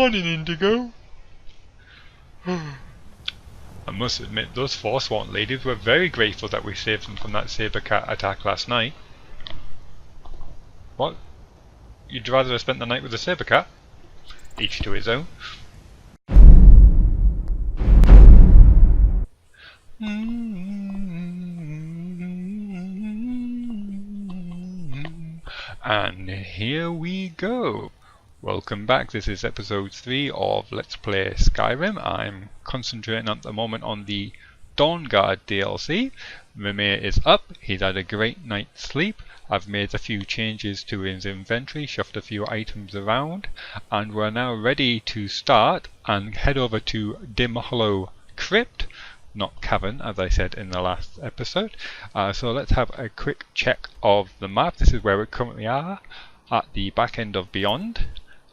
morning, Indigo. I must admit, those Forsworn ladies were very grateful that we saved them from that saber cat attack last night. What? You'd rather have spent the night with the saber cat? Each to his own. And here we go. Welcome back. This is episode 3 of Let's Play Skyrim. I'm concentrating at the moment on the Dawnguard DLC. Raimyr is up. He's had a great night's sleep. I've made a few changes to his inventory, shuffled a few items around, and we're now ready to start and head over to Dim Hollow Crypt, not cavern as I said in the last episode. So let's have a quick check of the map. This is where we currently are, at the back end of Beyond,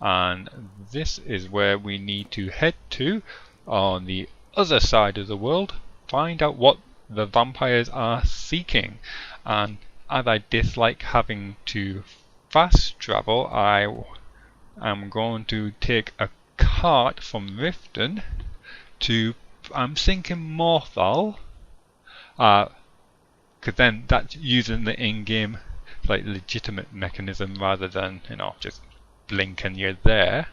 and this is where we need to head to on the other side of the world, find out what the vampires are seeking. And as I dislike having to fast travel, I am going to take a cart from Riften to, I'm thinking, Myrisi'l, because then that's using the in-game like legitimate mechanism rather than, you know, just blink and you're there.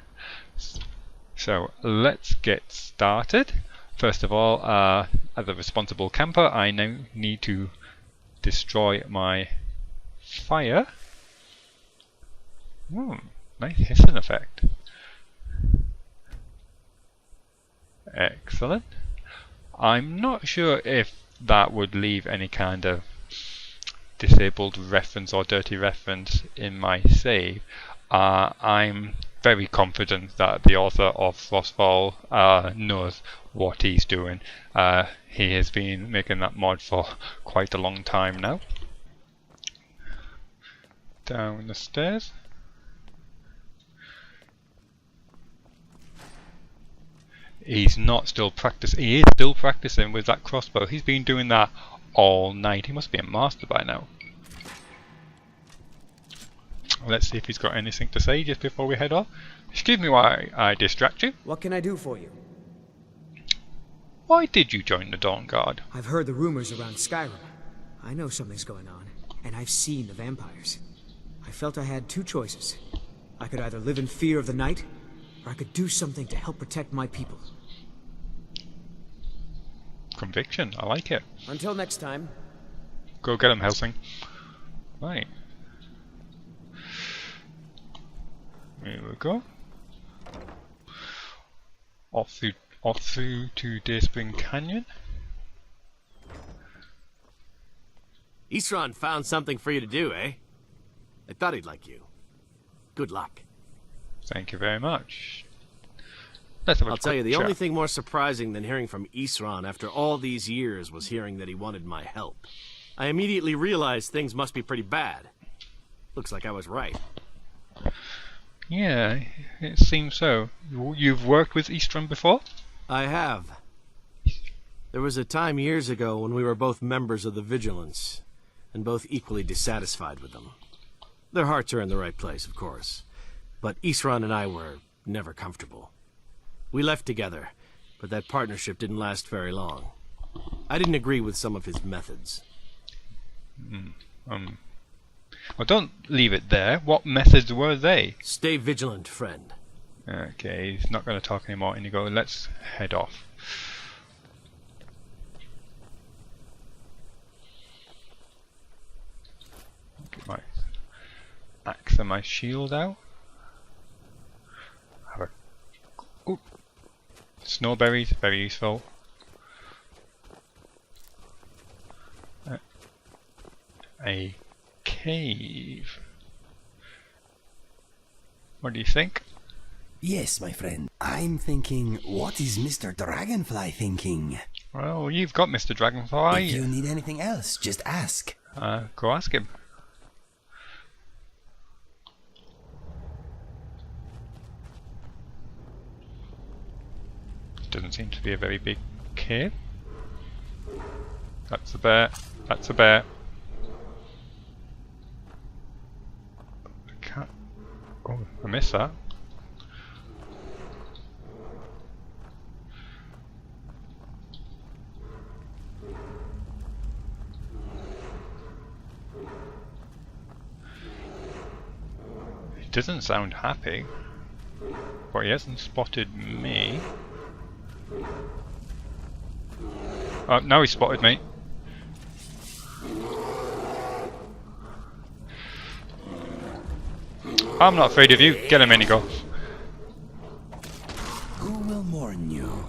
So let's get started. First of all, as a responsible camper, I now need to destroy my fire. Nice hissing effect. Excellent. I'm not sure if that would leave any kind of disabled reference or dirty reference in my save. I'm very confident that the author of Frostfall knows what he's doing. He has been making that mod for quite a long time now. Down the stairs. He's not still practicing. He is still practicing with that crossbow. He's been doing that all night. He must be a master by now. Let's see if he's got anything to say just before we head off. Excuse me while I distract you. What can I do for you? Why did you join the Dawnguard? I've heard the rumors around Skyrim. I know something's going on, and I've seen the vampires. I felt I had two choices. I could either live in fear of the night, or I could do something to help protect my people. Conviction, I like it. Until next time. Go get him, Helsing. Right. Here we go. Off through to Dayspring Canyon. Isran found something for you to do, eh? I thought he'd like you. Good luck. Thank you very much. Let's have a I'll tell you, the chat. only thing more surprising than hearing from Isran after all these years was hearing that he wanted my help. I immediately realized things must be pretty bad. Looks like I was right. Yeah, it seems so. You've worked with Isran before? I have. There was a time years ago when we were both members of the Vigilance, and both equally dissatisfied with them. Their hearts are in the right place, of course, but Isran and I were never comfortable. We left together, but that partnership didn't last very long. I didn't agree with some of his methods. Well, don't leave it there. What methods were they? Stay vigilant, friend. Okay, he's not going to talk anymore. And you go, let's head off. Get my axe and my shield out. Have a... Ooh. Snowberries, very useful. A cave. What do you think? Yes, my friend. I'm thinking, what is Mr. Dragonfly thinking? Well, you've got Mr. Dragonfly. If you need anything else, just ask. Go ask him. Doesn't seem to be a very big cave. That's a bear. That's a bear. I can't... Oh, I missed that. doesn't sound happy. But he hasn't spotted me. Oh, now he spotted me. I'm not afraid of you. Get him, Inigo. Who will mourn you?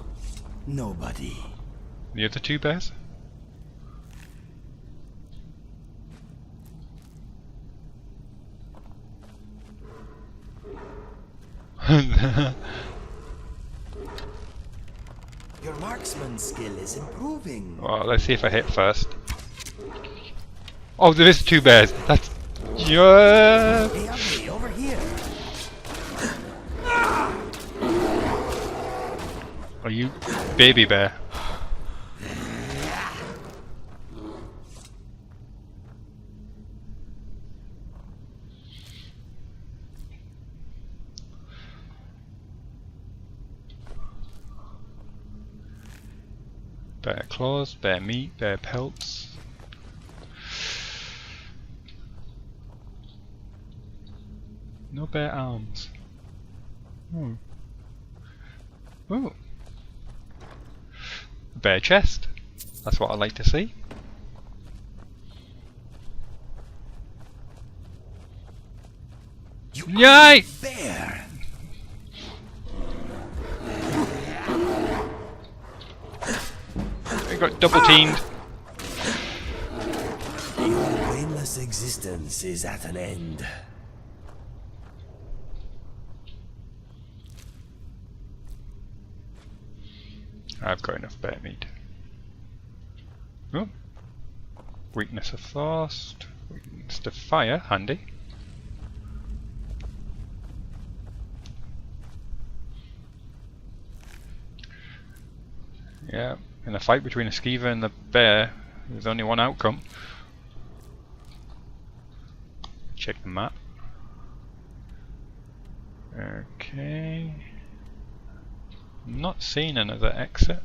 Nobody. The other two bears? Your marksman skill is improving. Well, let's see if I hit first. Oh, there is two bears. That's... Yeah. Hey, ugly, over here. Are you baby bear? Bear claws, bear meat, bear pelts. No bear arms. Hmm. Ooh. Bear chest. That's what I like to see. Yay! Bear. I got double teamed. Your brainless existence is at an end. I've got enough bear meat. Oh. Weakness of frost. Weakness to fire, handy. Yeah, in a fight between a skeever and the bear, there's only one outcome. Check the map. Okay. Not seeing another exit.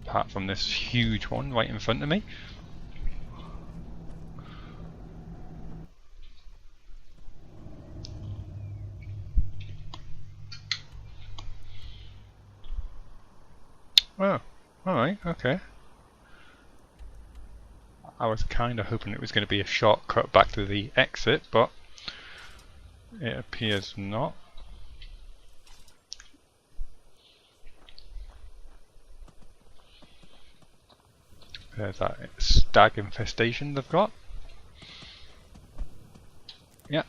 Apart from this huge one right in front of me. Oh, alright, okay. I was kind of hoping it was going to be a shortcut back to the exit, but it appears not. There's that stag infestation they've got. Yeah,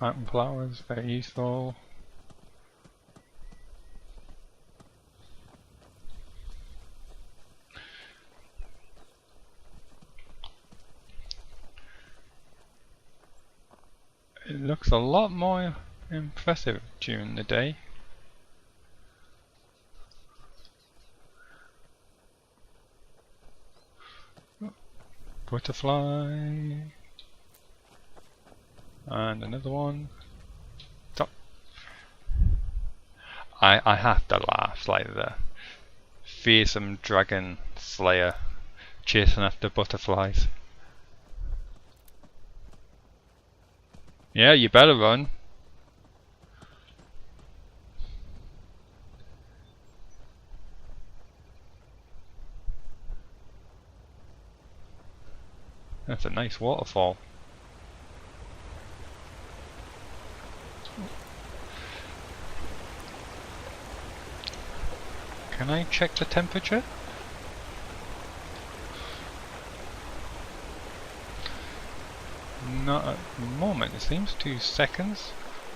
mountain flowers, very useful. It looks a lot more impressive during the day. Oh, butterfly. And another one. Top. I have to laugh, like the fearsome dragon slayer chasing after butterflies. Yeah, you better run. That's a nice waterfall. Can I check the temperature? Not at the moment, it seems. 2 seconds.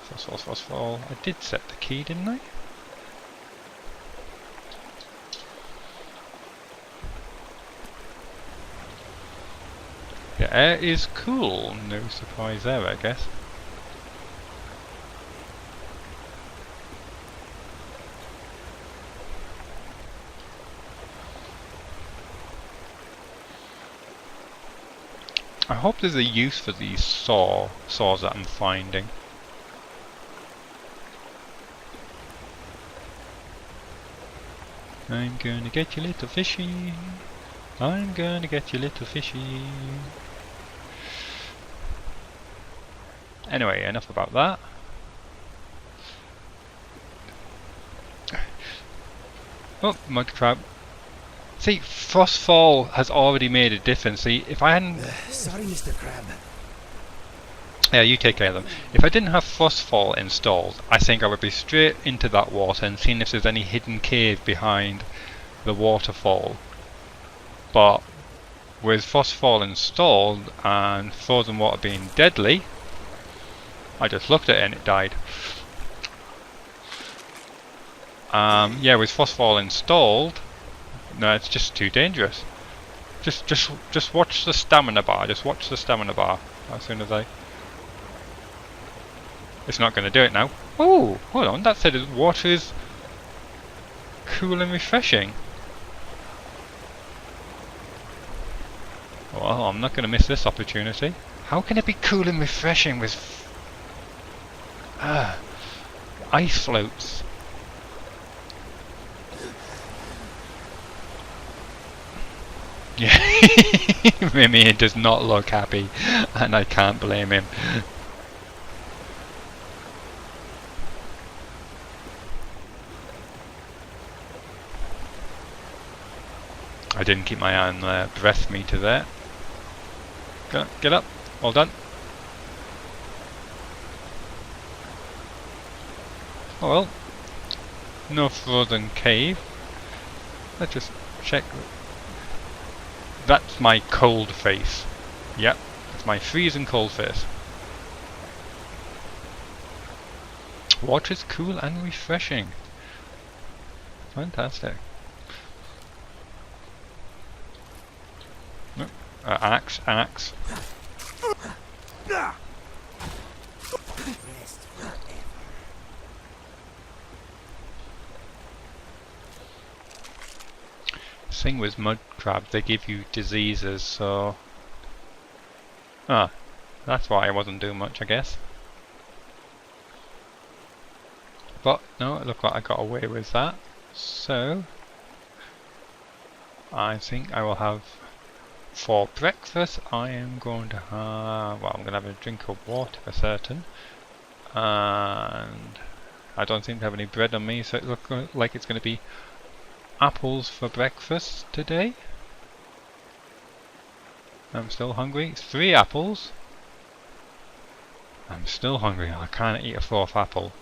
Phosphol. I did set the key, didn't I? The air is cool. No surprise there, I guess. I hope there's a use for these saws that I'm finding. I'm gonna get you, little fishy. I'm gonna get you, little fishy. Anyway, enough about that. Oh, mud crab. See, Frostfall has already made a difference. See, if I hadn't... Sorry, Mr. Crab. Yeah, you take care of them. If I didn't have Frostfall installed, I think I would be straight into that water and seeing if there's any hidden cave behind the waterfall. But with Frostfall installed and frozen water being deadly, I just looked at it and it died. Yeah, with Frostfall installed, no, it's just too dangerous. Just watch the stamina bar. Just watch the stamina bar. As soon as I... It's not going to do it now. Oh, hold on. That said water is cool and refreshing. Well, I'm not going to miss this opportunity. How can it be cool and refreshing with ice floats? Yeah, Raimyr does not look happy, and I can't blame him. I didn't keep my eye on the breath meter there. Get up, well done. Oh well, no frozen cave. Let's just check. That's my cold face. Yep, that's my freezing cold face. Water is cool and refreshing. Fantastic. Axe. Thing with mud crabs, they give you diseases, so that's why I wasn't doing much, I guess. But no, it looked like I got away with that, so I think I will have for breakfast. I am going to have, well, I'm going to have a drink of water for certain, and I don't seem to have any bread on me, so it looks like it's going to be apples for breakfast today. I'm still hungry. 3 apples. I'm still hungry. I can't eat a 4th apple.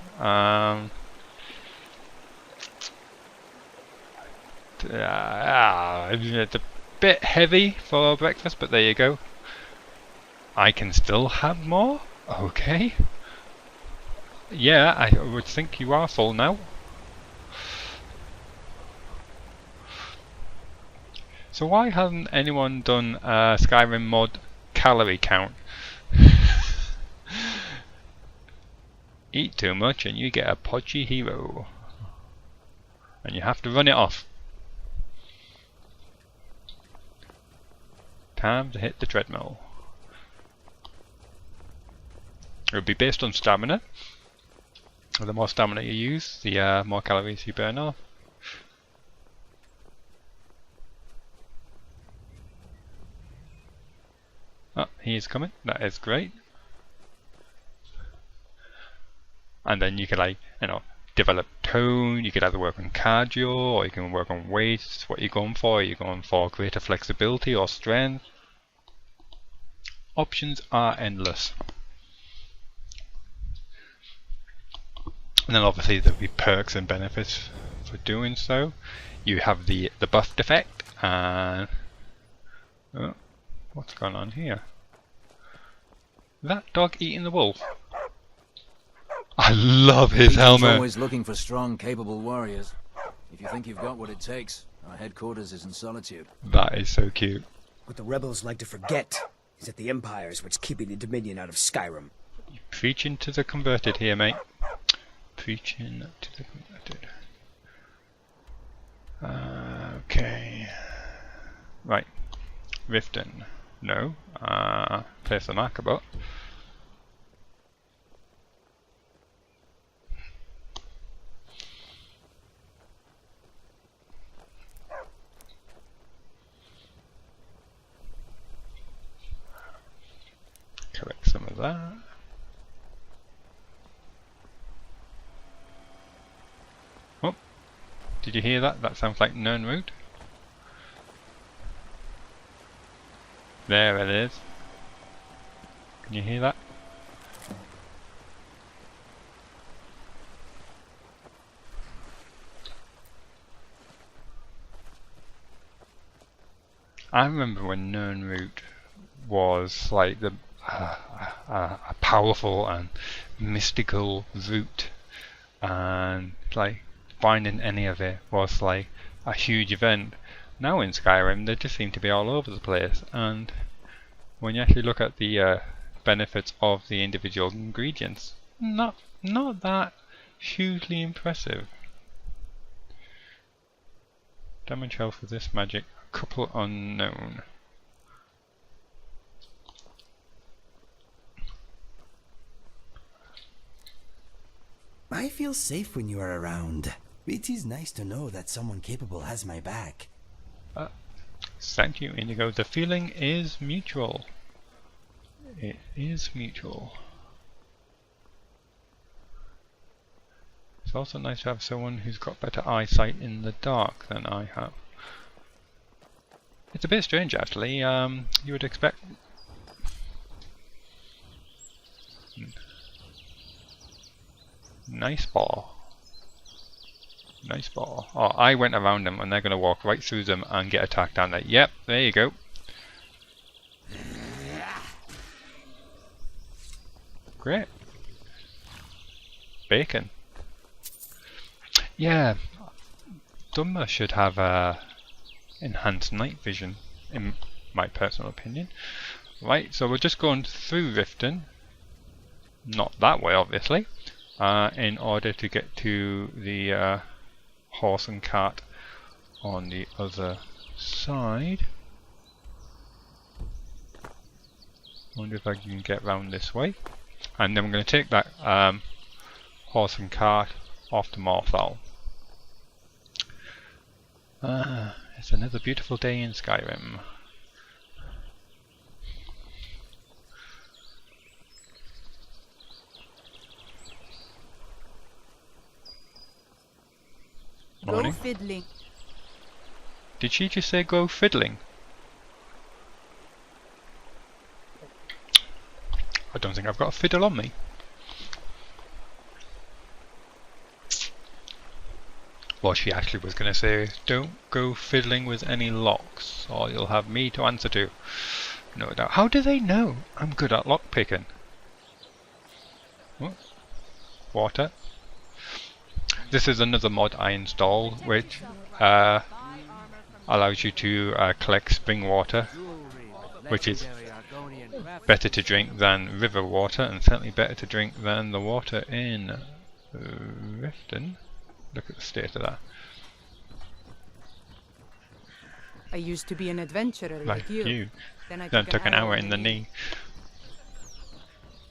It's a bit heavy for breakfast, but there you go. I can still have more? Okay. Yeah, I would think you are full now. So why hasn't anyone done a Skyrim mod calorie count? Eat too much and you get a podgy hero. And you have to run it off. Time to hit the treadmill. It would be based on stamina. The more stamina you use, the more calories you burn off. Oh, he's coming. That is great. And then you could, like, you know, develop tone. You could either work on cardio or you can work on weight. What are you going for? Are you going for greater flexibility or strength? Options are endless. And then obviously there'll be perks and benefits for doing so. You have the buffed effect, and what's going on here? That dog eating the wolf. I love his helmet. Always looking for strong, capable warriors. If you think you've got what it takes, our headquarters is in Solitude. That is so cute. What the rebels like to forget is that the Empire is what's keeping the Dominion out of Skyrim. Preaching to the converted here, mate. Preaching to the converted. Okay. Right. Riften. No. Place the marker, but collect some of that. Did you hear that? That sounds like Nirnroot. There it is. Can you hear that? I remember when Nirnroot was like the a powerful and mystical route, and like finding any of it was like a huge event. Now in Skyrim they just seem to be all over the place, and when you actually look at the benefits of the individual ingredients, not that hugely impressive. Damage health for this magic, a couple unknown. I feel safe when you are around. It is nice to know that someone capable has my back. Thank you, Indigo. The feeling is mutual. It is mutual. It's also nice to have someone who's got better eyesight in the dark than I have. It's a bit strange actually. You would expect... Nice ball. Nice ball. Oh, I went around them and they're going to walk right through them and get attacked, aren't they? Yep, there you go. Great. Bacon. Yeah, Dunmer should have enhanced night vision, in my personal opinion. Right, so we're just going through Riften. Not that way, obviously. In order to get to the horse and cart on the other side. Wonder if I can get round this way. And then we're going to take that horse and cart off to Myrisi'l. It's another beautiful day in Skyrim. Morning. Go fiddling. Did she just say go fiddling? I don't think I've got a fiddle on me. What she actually was going to say is, don't go fiddling with any locks, or you'll have me to answer to. No doubt. How do they know I'm good at lock picking? What? Water. This is another mod I installed, which allows you to collect spring water, which is better to drink than river water, and certainly better to drink than the water in Riften. Look at the state of that. I used to be an adventurer like you. Then I took an hour in the knee.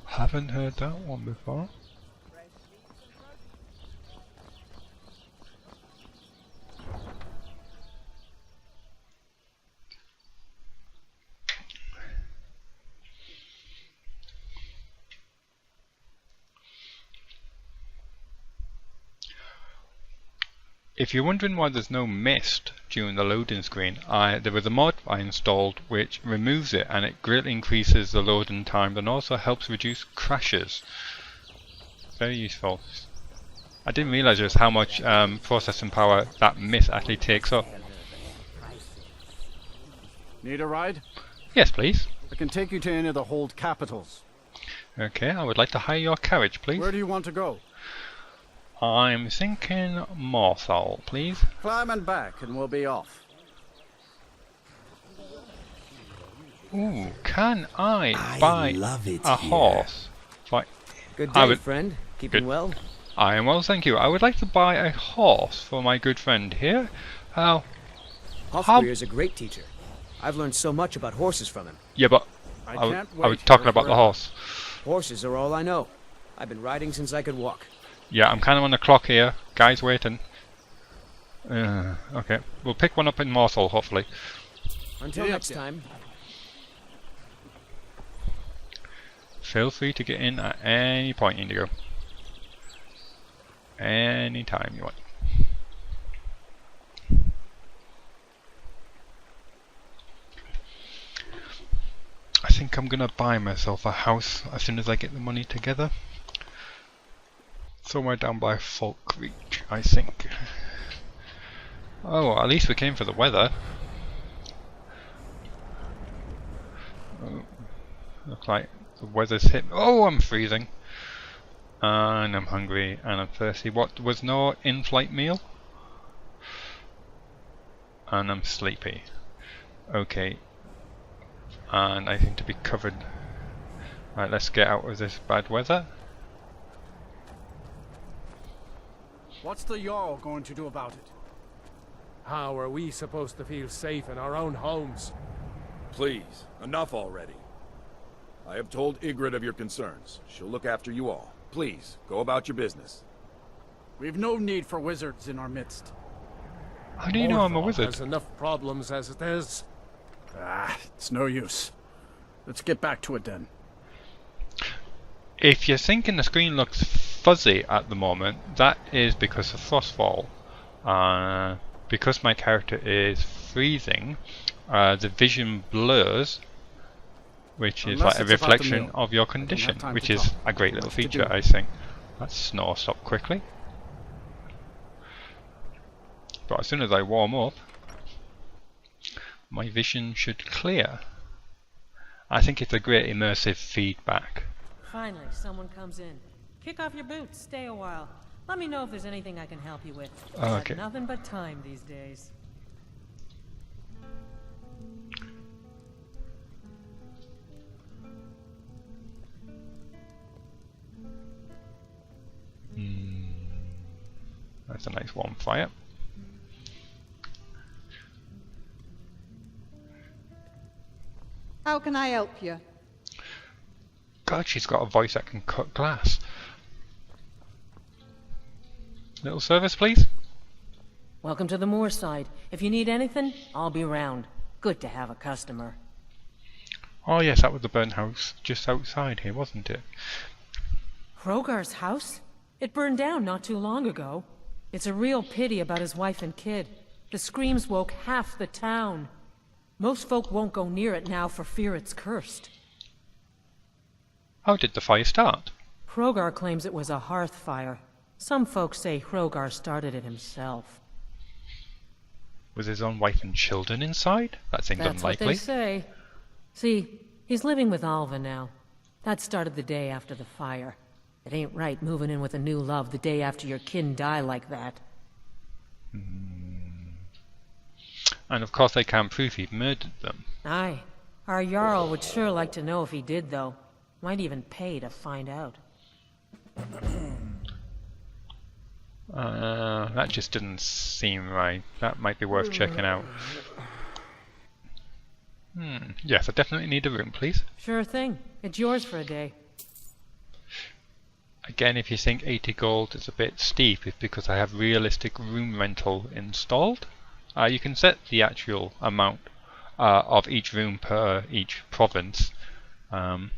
Haven't heard that one before. If you're wondering why there's no mist during the loading screen, there was a mod I installed which removes it, and it greatly increases the loading time and also helps reduce crashes. Very useful. I didn't realise just how much processing power that mist actually takes up. Need a ride? Yes, please. I can take you to any of the hold capitals. Okay, I would like to hire your carriage, please. Where do you want to go? I'm thinking Myrisi'l, please. Climb and back and we'll be off. Ooh, can I buy a horse? Right. Good day, friend. Keeping well? I am well, thank you. I would like to buy a horse for my good friend here. Hofgrir's a great teacher. I've learned so much about horses from him. Yeah, but I was talking about the horse. Horses are all I know. I've been riding since I could walk. Yeah, I'm kind of on the clock here. Guys waiting. Okay, we'll pick one up in Myrisi'l, hopefully. Until next time. Feel free to get in at any point, Indigo. Any time you want. I think I'm gonna buy myself a house as soon as I get the money together. Somewhere down by Falk Reach, I think. Oh, at least we came for the weather. Oh, looks like the weather's hit. Oh, I'm freezing. And I'm hungry and I'm thirsty. What was no in-flight meal? And I'm sleepy. Okay. And I seem to be covered. Right, let's get out of this bad weather. What's the Jarl going to do about it? How are we supposed to feel safe in our own homes? Please, enough already. I have told Ygritte of your concerns. She'll look after you all. Please, go about your business. We've no need for wizards in our midst. How do you know I'm a Morthal wizard? has enough problems as it is. It's no use. Let's get back to it then. If you're thinking the screen looks fuzzy at the moment, that is because of Frostfall. Because my character is freezing, the vision blurs, which is like a reflection of your condition, which is a great little feature, I think. That snow stopped quickly. But as soon as I warm up, my vision should clear. I think it's a great immersive feedback. Finally, someone comes in. Kick off your boots, stay a while. Let me know if there's anything I can help you with. Okay. Nothing but time these days. That's a nice warm fire. How can I help you? God, she's got a voice that can cut glass. Little service, please. Welcome to the moorside. If you need anything, I'll be round. Good to have a customer. Oh yes, that was the burnt house just outside here, wasn't it? Hrogar's house? It burned down not too long ago. It's a real pity about his wife and kid. The screams woke half the town. Most folk won't go near it now for fear it's cursed. How did the fire start? Hrogar claims it was a hearth fire. Some folks say Hrogar started it himself. Was his own wife and children inside? That seems That's unlikely. what they say. See, he's living with Alva now. That started the day after the fire. It ain't right moving in with a new love the day after your kin die like that. And of course they can't prove he murdered them. Aye. Our Jarl would sure like to know if he did, though. Might even pay to find out. That just didn't seem right. That might be worth checking out. Yes, I definitely need a room, please. Sure thing. It's yours for a day. Again, if you think 80 gold is a bit steep, it's because I have realistic room rental installed. You can set the actual amount of each room per each province, but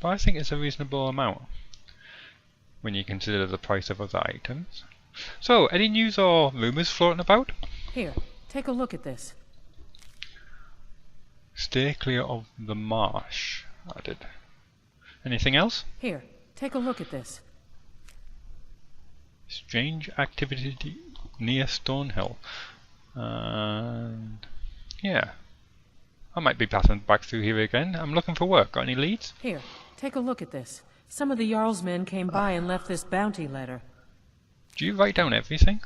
I think it's a reasonable amount when you consider the price of other items. So, any news or rumours floating about? Here, take a look at this. Stay clear of the marsh, added. Anything else? Here, take a look at this. Strange activity near Stonehill. And yeah, I might be passing back through here again. I'm looking for work. Got any leads? Here, take a look at this. Some of the Jarl's men came by and left this bounty letter. Do you write down everything?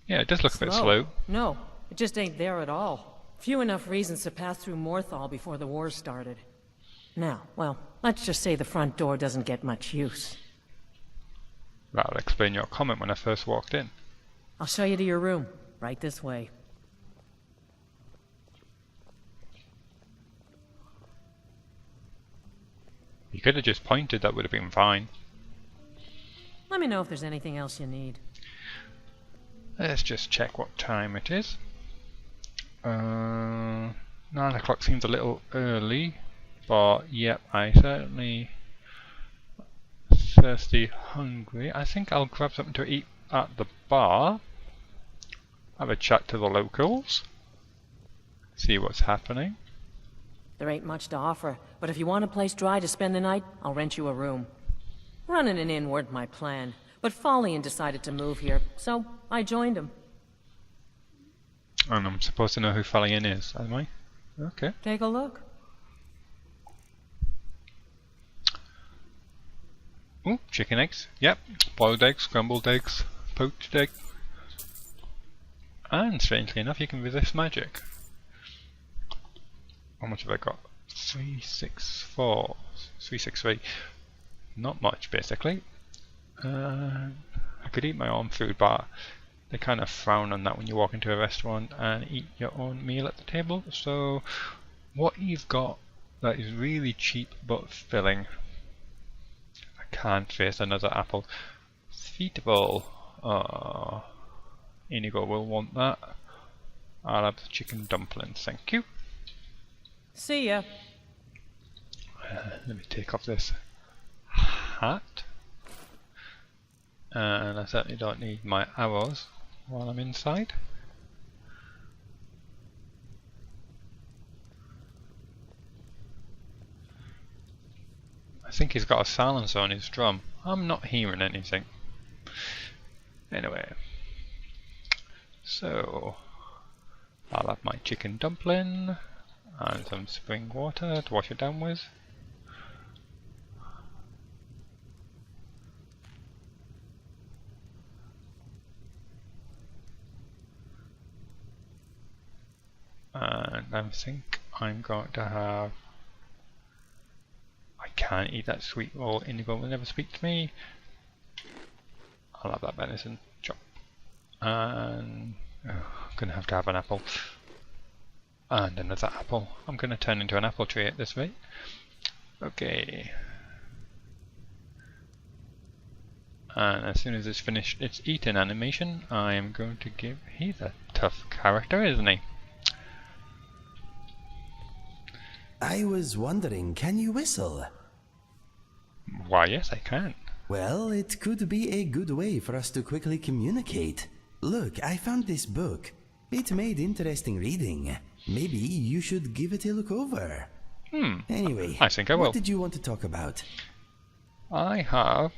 Yeah, it does look a bit slow. No, it just ain't there at all. Few enough reasons to pass through Morthal before the war started. Now, well, let's just say the front door doesn't get much use. That'll explain your comment when I first walked in. I'll show you to your room. Right this way. You could have just pointed, that would have been fine. Let me know if there's anything else you need. Let's just check what time it is. 9 o'clock seems a little early, but yep, I certainly thirsty, hungry. I think I'll grab something to eat at the bar. Have a chat to the locals. See what's happening. There ain't much to offer, but if you want a place dry to spend the night, I'll rent you a room. Running an inn weren't my plan, but Follian decided to move here, so I joined him. And I'm supposed to know who Follian is, am I? Okay. Take a look. Ooh, chicken eggs. Yep. Boiled eggs, scrambled eggs, poached egg. And strangely enough, you can resist magic. How much have I got? 364, 363. Not much, basically. I could eat my own food, but they kind of frown on that when you walk into a restaurant and eat your own meal at the table. So, what you've got that is really cheap but filling. I can't face another apple. Feetable. Inigo will want that. I'll have the chicken dumplings, thank you. See ya. Let me take off this hat. And I certainly don't need my arrows while I'm inside. I think he's got a silencer on his drum. I'm not hearing anything. Anyway. So, I'll have my chicken dumpling. And some spring water to wash it down with. And I think I'm going to have... I can't eat that sweet roll. Inigo will never speak to me. I'll have that venison chop. And... oh, I'm going to have an apple. And another apple. I'm going to turn into an apple tree at this rate. Okay. And as soon as it's finished its eating animation, I am going to give... he's a tough character, isn't he? I was wondering, can you whistle? Why, yes, I can. Well, it could be a good way for us to quickly communicate. Look, I found this book. It made interesting reading. Maybe you should give it a look over. Anyway, I think I will. What did you want to talk about? I have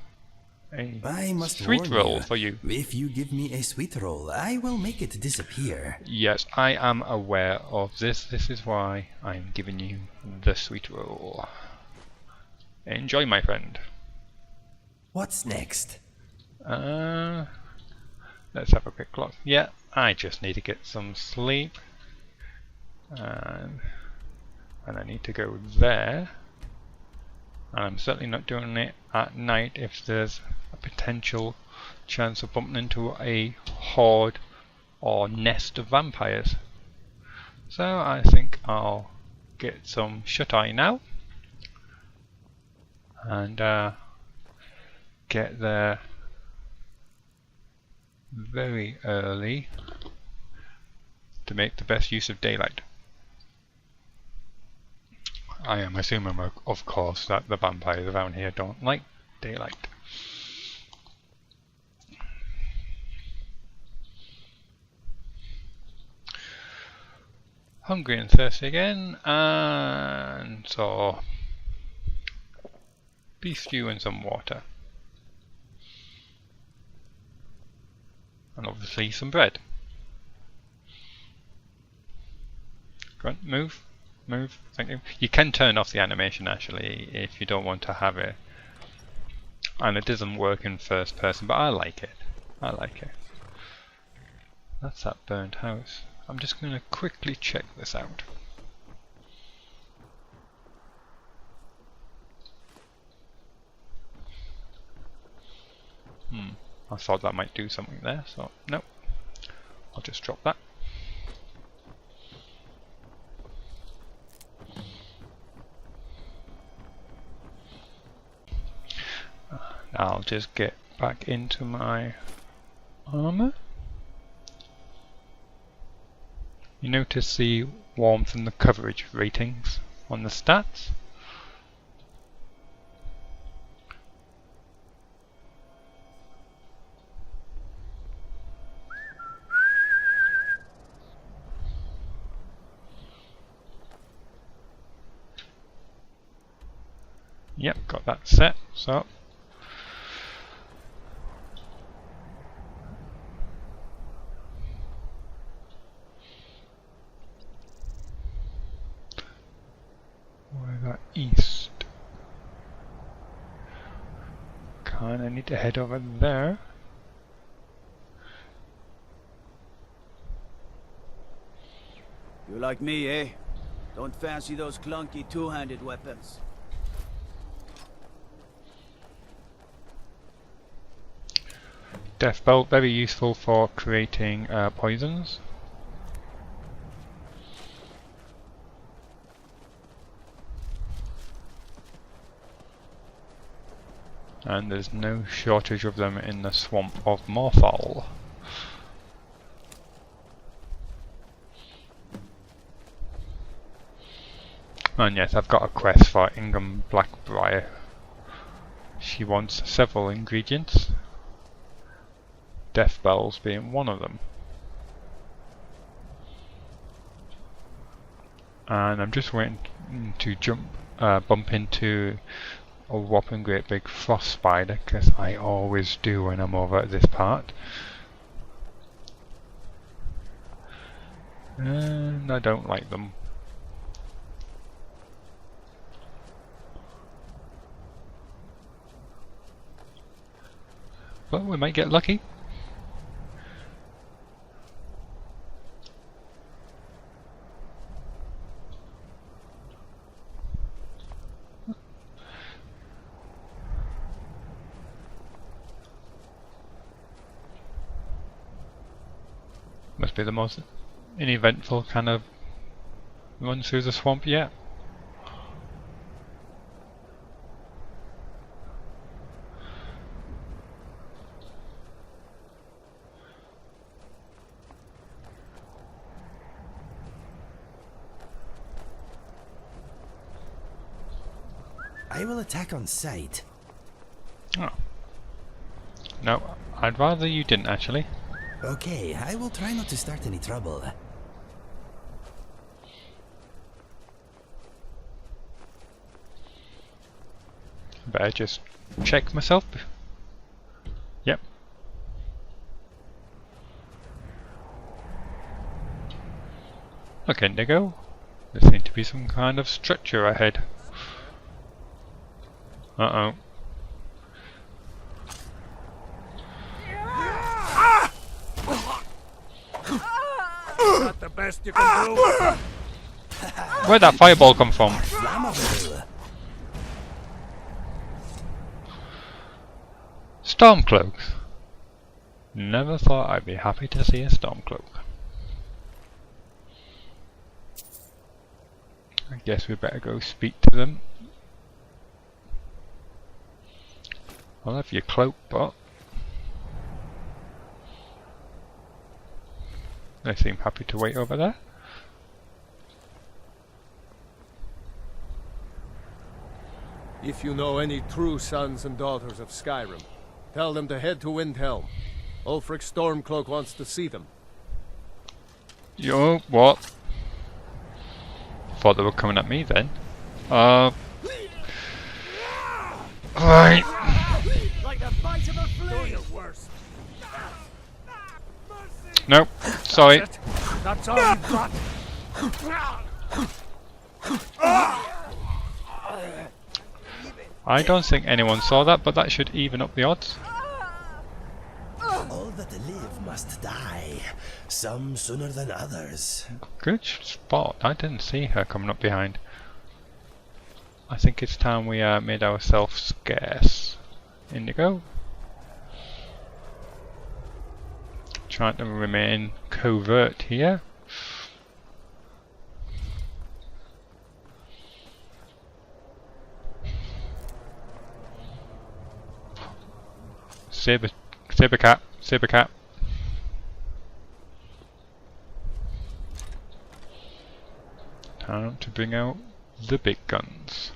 a sweet roll for you. If you give me a sweet roll, I will make it disappear. Yes, I am aware of this. This is why I'm giving you the sweet roll. Enjoy, my friend. What's next? Let's have a quick look. Yeah, I just need to get some sleep. And I need to go there. And I'm certainly not doing it at night if there's a potential chance of bumping into a horde or nest of vampires. So I think I'll get some shut-eye now and get there very early to make the best use of daylight. I am assuming, of course, that the vampires around here don't like daylight. Hungry and thirsty again, and so beef stew and some water. And obviously some bread. Go on, move. Move, thank you. You can turn off the animation actually if you don't want to have it. And it doesn't work in first person, but I like it. I like it. That's that burnt house. I'm just going to quickly check this out. I thought that might do something there, so nope. I'll just drop that. I'll just get back into my armor. You notice the warmth and the coverage ratings on the stats. Yep, got that set, so... Where's that east? Kinda need to head over there. You like me, eh? Don't fancy those clunky two-handed weapons. Death Bolt, very useful for creating poisons. And there's no shortage of them in the swamp of Myrisi'l. And yes, I've got a quest for Ingham Blackbriar. She wants several ingredients, death bells being one of them. And I'm just waiting to bump into a whopping great big frost spider, because I always do when I'm over at this part. And I don't like them. But we might get lucky. Must be the most uneventful kind of run through the swamp yet. I will attack on sight. Oh. No, I'd rather you didn't actually. Okay, I will try not to start any trouble. Better just check myself. Yep. Look, Indigo. There seems to be some kind of structure ahead. Uh-oh. Not the best you can do. Where'd that fireball come from? Stormcloaks. Never thought I'd be happy to see a Stormcloak. I guess we better go speak to them. I'll have your cloak, but they seem happy to wait over there. If you know any true sons and daughters of Skyrim, tell them to head to Windhelm. Ulfric Stormcloak wants to see them. Yo, what? Thought they were coming at me then. Right. Like the bite of a flea. Nope, sorry. That's all you've got. I don't think anyone saw that, but that should even up the odds. All that live must die, some sooner than others. Good spot. I didn't see her coming up behind. I think it's time we made ourselves scarce. Indigo. Trying to remain covert here. Saber cat. Time to bring out the big guns.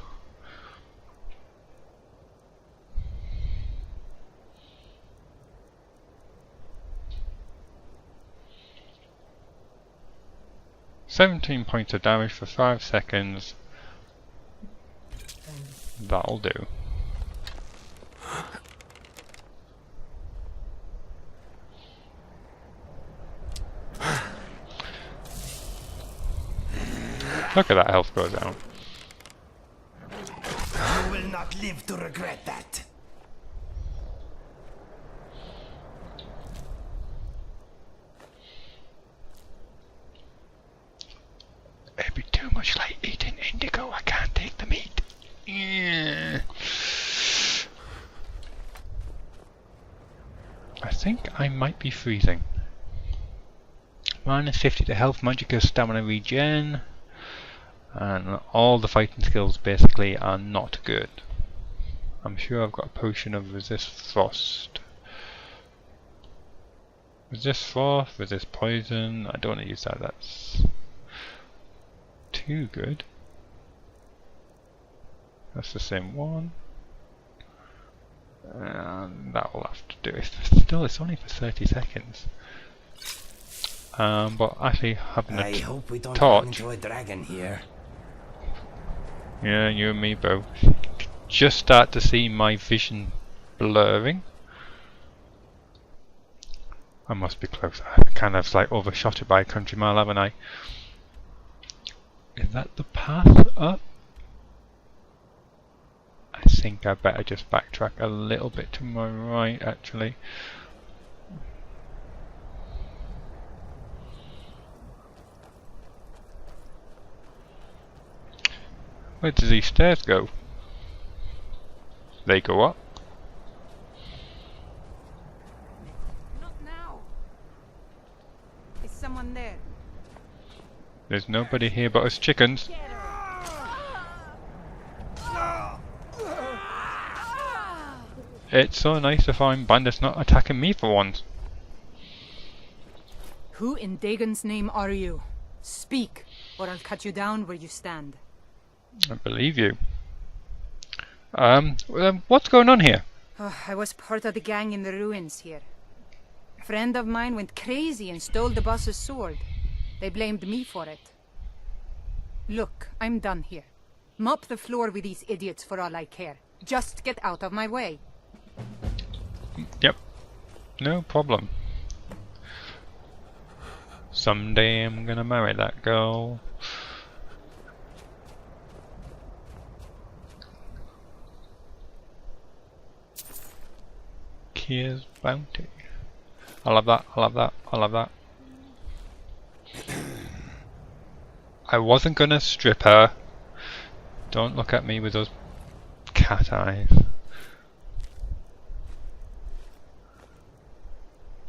£17 points of damage for 5 seconds. That'll do. Look at that health go down. You will not live to regret that. It'd be too much like eating indigo. I can't take the meat. Yeah. I think I might be freezing. Minus 50 to health, magicka, stamina regen, and all the fighting skills basically are not good. I'm sure I've got a potion of resist frost. Resist frost, resist poison. I don't want to use that. That's too good. That's the same one. And that will have to do it. Still, it's only for 30 seconds. But actually having a I hope we don't torch. run into a dragon here. Yeah, you and me both. Just start to see my vision blurring. I must be close. I kind of like overshot it by a country mile, haven't I? Is that the path up? I think I better just backtrack a little bit to my right, actually. Where do these stairs go? They go up. Not now. Is someone there? There's nobody here but us chickens. It's so nice to find bandits not attacking me for once. Who in Dagon's name are you? Speak, or I'll cut you down where you stand. I believe you. What's going on here? Oh, I was part of the gang in the ruins here. A friend of mine went crazy and stole the boss's sword. They blamed me for it. Look, I'm done here. Mop the floor with these idiots for all I care. Just get out of my way. Yep. No problem. Someday I'm gonna marry that girl. Here's bounty. I love that, I love that, I love that. I wasn't gonna strip her. Don't look at me with those cat eyes.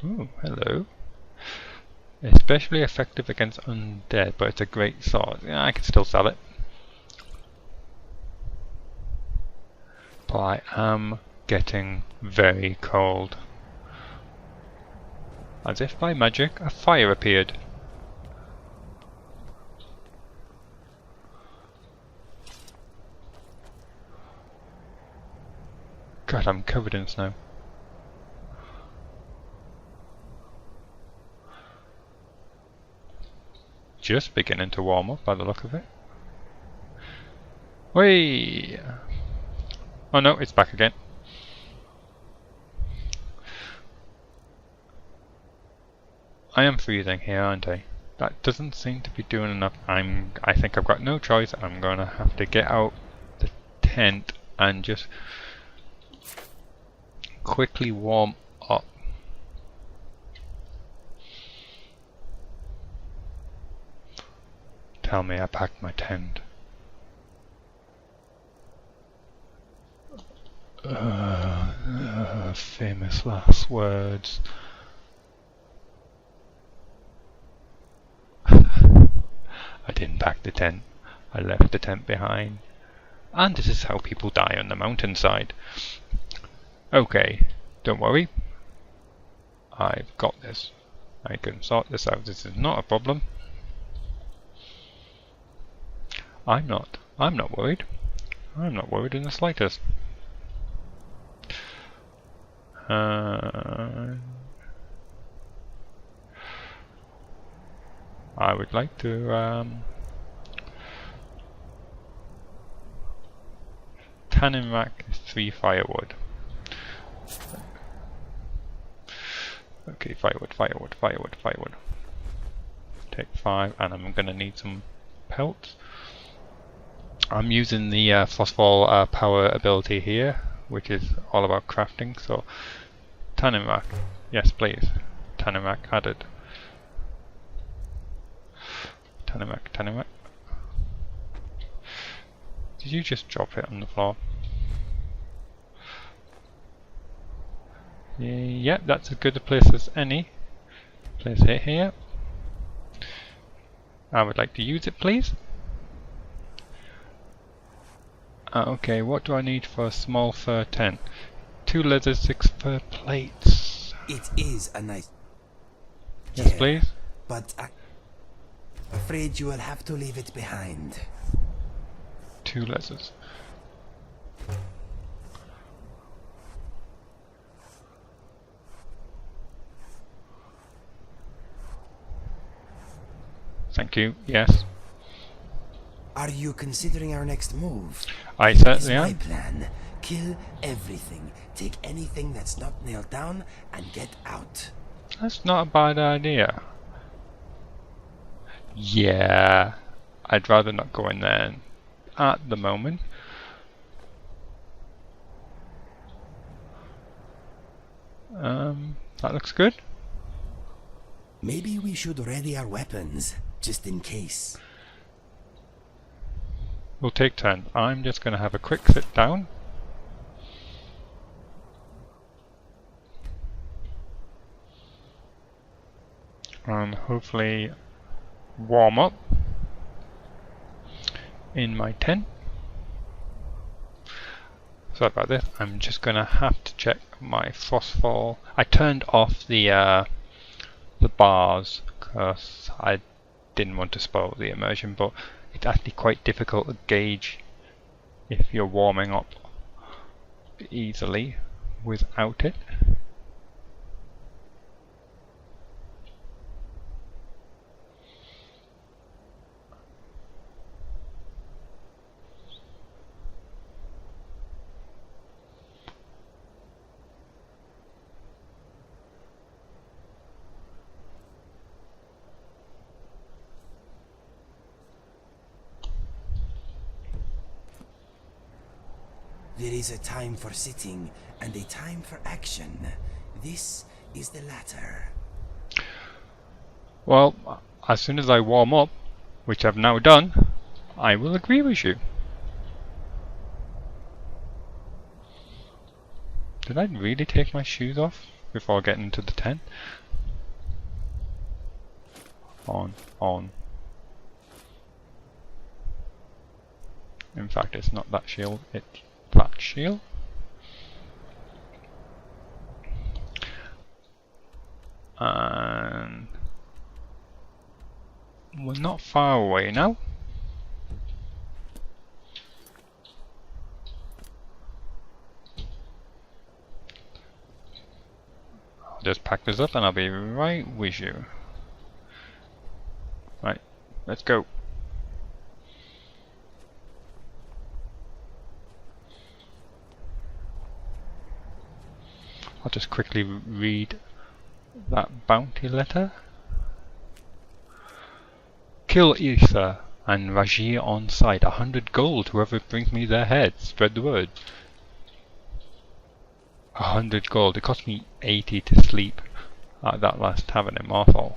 Ooh, hello. Especially effective against undead, but it's a great sword. Yeah, I can still sell it. But I am getting very cold. As if by magic, a fire appeared. God, I'm covered in snow. Just beginning to warm up by the look of it. Whee! Oh no, it's back again. I am freezing here, aren't I? That doesn't seem to be doing enough. I think I've got no choice. I'm gonna have to get out the tent and just quickly warm up. Tell me I packed my tent. Famous last words. I didn't pack the tent. I left the tent behind. And this is how people die on the mountainside. Okay, don't worry. I've got this. I can sort this out. This is not a problem. I'm not worried. I'm not worried in the slightest. I would like tanning rack is 3 firewood. Okay, firewood. Take 5, and I'm gonna need some pelts. I'm using the Frostfall power ability here, which is all about crafting, so tanning rack, yes please. Tanning rack added. Tanning rack. Did you just drop it on the floor? Yeah, that's as good a place as any. Place it here. I would like to use it, please. Okay, what do I need for a small fur tent? 2 leather, 6 fur plates. It is a nice... Yes, chair, please. but I'm afraid you will have to leave it behind. 2 leathers. Thank you, yes. Are you considering our next move? I certainly My am. plan. Kill everything. Take anything that's not nailed down and get out. That's not a bad idea. Yeah, I'd rather not go in there at the moment. That looks good. Maybe we should ready our weapons, just in case. We'll take turns. I'm just going to have a quick sit down. And hopefully warm up in my tent. Sorry about this. I'm just going to have to check my frostfall. I turned off the bars because I didn't want to spoil the immersion, but it's actually quite difficult to gauge if you're warming up easily without it. There is a time for sitting and a time for action. This is the latter. Well, as soon as I warm up, which I've now done, I will agree with you. Did I really take my shoes off before getting into the tent? On. In fact, it's not that shield, it's that shield. And we're not far away now. I'll just pack this up and I'll be right with you. Right, let's go. I'll just quickly read that bounty letter. Kill Ether and Raimyr on sight. 100 gold. Whoever brings me their head. Spread the word. 100 gold. It cost me 80 to sleep at that last tavern in Myrisi'l.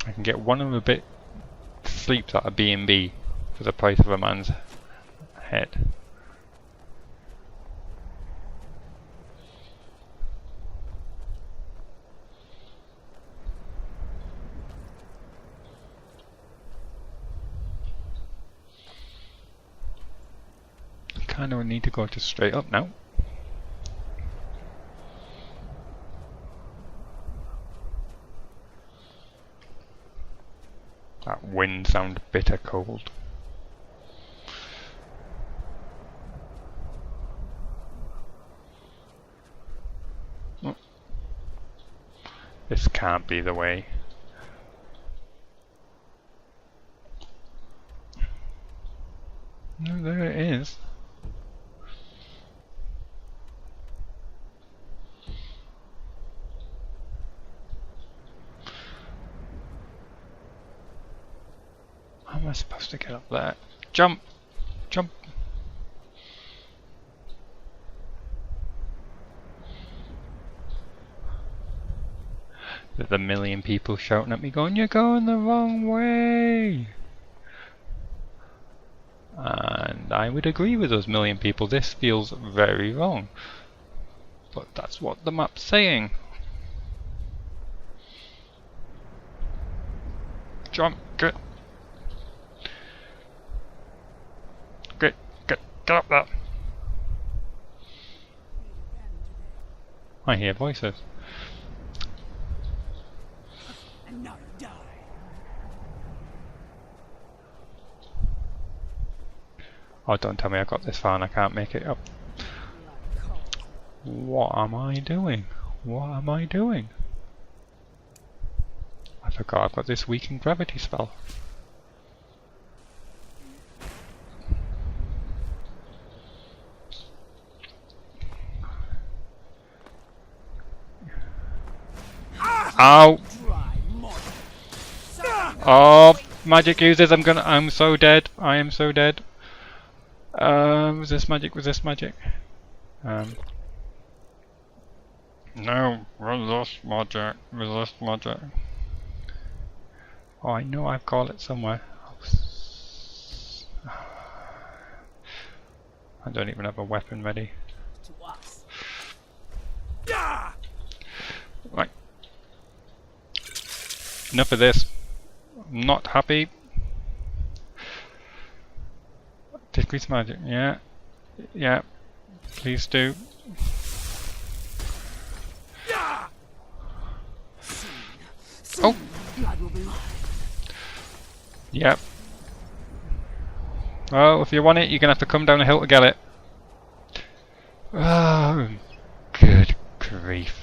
I can get one of a bit sleeps at a B&B for the price of a man's head. Kind of need to go just straight up now. That wind sounds bitter cold. Oh. This can't be the way. am I supposed to get up there? Jump! Jump! There's a million people shouting at me going, "You're going the wrong way!" And I would agree with those million people. This feels very wrong. But that's what the map's saying. Jump! Get up there! I hear voices. Oh, don't tell me I got this far and I can't make it up. What am I doing? What am I doing? I forgot I've got this weakened gravity spell. Ow! Oh, magic users, I'm so dead. I am so dead. Resist magic, resist magic. No, resist magic, resist magic. Oh, I know I've got it somewhere. I don't even have a weapon ready. Right. Enough of this. I'm not happy. Decrease magic, yeah. Yeah. Please do. Oh! Yep. Well, if you want it, you're gonna have to come down a hill to get it. Oh, good grief.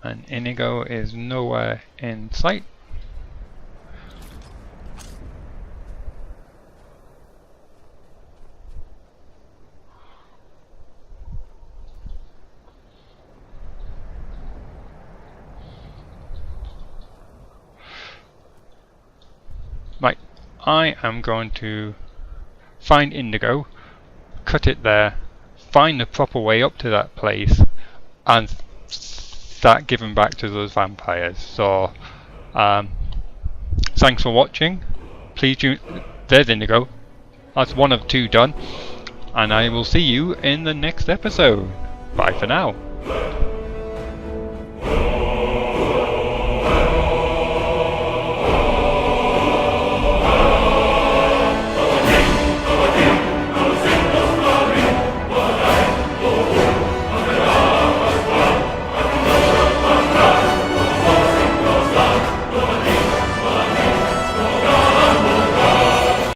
And Inigo is nowhere in sight. Right, I am going to find Indigo, cut it there, find the proper way up to that place, and start giving back to those vampires. So thanks for watching. Please there's Indigo. That's one of two done, and I will see you in the next episode. Bye for now.